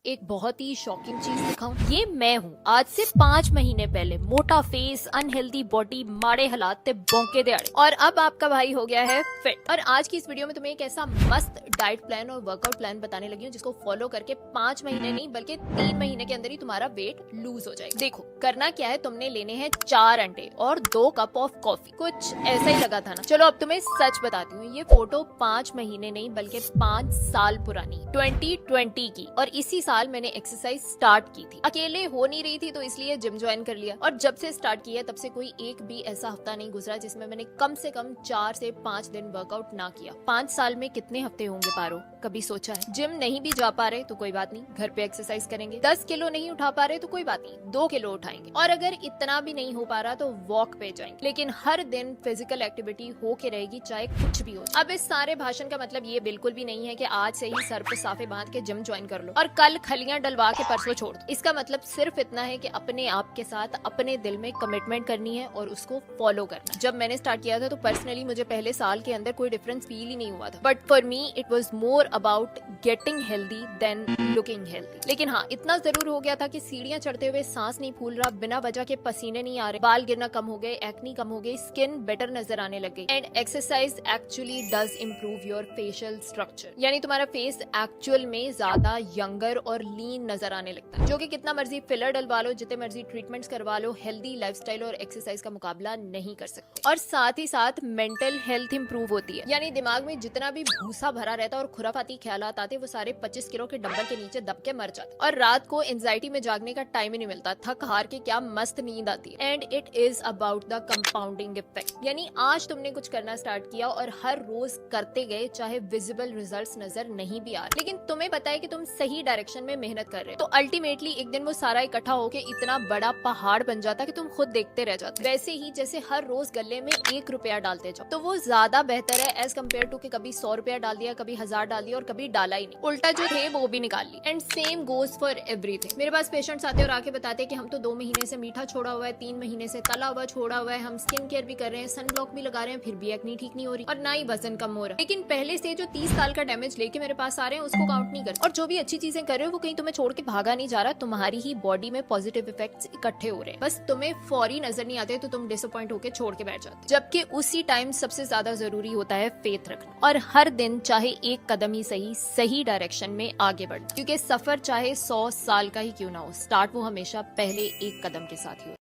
एक बहुत ही शॉकिंग चीज दिखाऊं। ये मैं हूँ आज से 5 महीने पहले, मोटा फेस, अनहेल्दी बॉडी, माड़े हालात ते बौके दे अड़े, और अब आपका भाई हो गया है फिट। और आज की इस वीडियो में तुम्हें एक ऐसा मस्त डाइट प्लान और वर्कआउट प्लान बताने लगी हूँ जिसको फॉलो करके 5 महीने नहीं बल्कि 3 महीने के अंदर ही तुम्हारा वेट लूज हो जाएगा। देखो करना क्या है, तुमने लेने हैं 4 अंडे और 2 कप ऑफ कॉफी। कुछ ऐसा ही लगा था ना। चलो अब तुम्हें सच बताती हूँ, ये फोटो 5 महीने नहीं बल्कि 5 साल पुरानी 2020 की, और इसी साल मैंने एक्सरसाइज स्टार्ट की थी। अकेले हो नहीं रही थी तो इसलिए जिम ज्वाइन कर लिया, और जब से स्टार्ट किया तब से कोई एक भी ऐसा हफ्ता नहीं गुजरा जिसमें मैंने कम से कम 4 से 5 दिन वर्कआउट ना किया। 5 साल में कितने हफ्ते होंगे पारो, कभी सोचा है? जिम नहीं भी जा पा रहे तो कोई बात नहीं, घर पे एक्सरसाइज करेंगे। 10 किलो नहीं उठा पा रहे तो कोई बात नहीं, 2 किलो उठाएंगे। और अगर इतना भी नहीं हो पा रहा तो वॉक पे जाएंगे। लेकिन हर दिन फिजिकल एक्टिविटी हो के रहेगी, चाहे कुछ भी हो। अब इस सारे भाषण का मतलब ये बिल्कुल भी नहीं है कि आज से ही सर पे साफे बांध के जिम ज्वाइन कर लो और कल खलियां डलवा के परसों छोड़ दो। इसका मतलब सिर्फ इतना है कि अपने आप के साथ अपने दिल में कमिटमेंट करनी है और उसको फॉलो करना। जब मैंने स्टार्ट किया था तो पर्सनली मुझे पहले साल के अंदर कोई डिफरेंस फील ही नहीं हुआ था, but for me it was more about getting healthy than looking healthy. लेकिन हाँ, इतना जरूर हो गया था कि सीढ़ियां चढ़ते हुए सांस नहीं फूल रहा, बिना वजह के पसीने नहीं आ रहे, बाल गिरना कम हो गए, एक्नी कम हो गई, स्किन बेटर नजर आने लग गई। And exercise actually does improve your facial structure, यानी तुम्हारा फेस एक्चुअल में ज्यादा यंगर और लीन नजर आने लगता है, जो कि कितना मर्जी फिलर डलवा लो, जितने मर्जी ट्रीटमेंट्स करवा लो, हेल्दी लाइफस्टाइल और एक्सरसाइज का मुकाबला नहीं कर सकते। और साथ ही साथ मेंटल हेल्थ इंप्रूव होती है, यानी दिमाग में जितना भी भूसा भरा रहता है और खुराफाती ख्यालात आते, वो सारे 25 किलो के डंबल के नीचे दब के मर जाते। और रात को एंजाइटी में जागने का टाइम ही नहीं मिलता, थक हार के क्या मस्त नींद आती है। And it is about the compounding effect, यानी आज तुमने कुछ करना स्टार्ट किया और हर रोज करते गए, चाहे विजिबल रिजल्ट्स नजर नहीं भी आ रहे, लेकिन तुम्हें पता है कि तुम सही डायरेक्शन में मेहनत कर रहे हो, तो अल्टीमेटली एक दिन वो सारा इकट्ठा होके इतना बड़ा पहाड़ बन जाता कि तुम खुद देखते रह जाते। वैसे ही जैसे हर रोज गले में 1 रुपया डालते जाओ तो वो ज्यादा बेहतर है एज कम्पेयर टू कि कभी 100 रुपया डाल दिया, कभी 1000 डाल दिया और कभी डाला ही नहीं, उल्टा जो थे वो भी निकाल ली। And same goes for everything. मेरे पास पेशेंट्स आते और आके बताते कि हम तो 2 महीने से मीठा छोड़ा हुआ है, 3 महीने से तला हुआ छोड़ा हुआ है, हम स्किन केयर भी कर रहे हैं, सन ब्लॉक भी लगा रहे हैं, फिर भी एक्नी ठीक नहीं हो रही और ना ही वजन कम हो रहा। लेकिन पहले से जो 30 साल का डैमेज लेके मेरे पास आ रहे हैं उसको काउंट नहीं कर, और जो भी अच्छी चीजें कर रहे हो वो कहीं तुम्हें छोड़ के भागा नहीं जा रहा, तुम्हारी ही बॉडी में पॉजिटिव इफेक्ट्स इकट्ठे हो रहे हैं, बस तुम्हें फौरी नजर नहीं आते तो तुम डिसअपॉइंट होकर छोड़ के बैठ जाते। जबकि उसी टाइम सबसे ज्यादा जरूरी होता है फेथ रखना और हर दिन चाहे एक कदम ही सही डायरेक्शन में आगे बढ़ना, क्योंकि सफर चाहे 100 साल का ही क्यों ना हो, स्टार्ट वो हमेशा पहले एक कदम के साथ ही हो।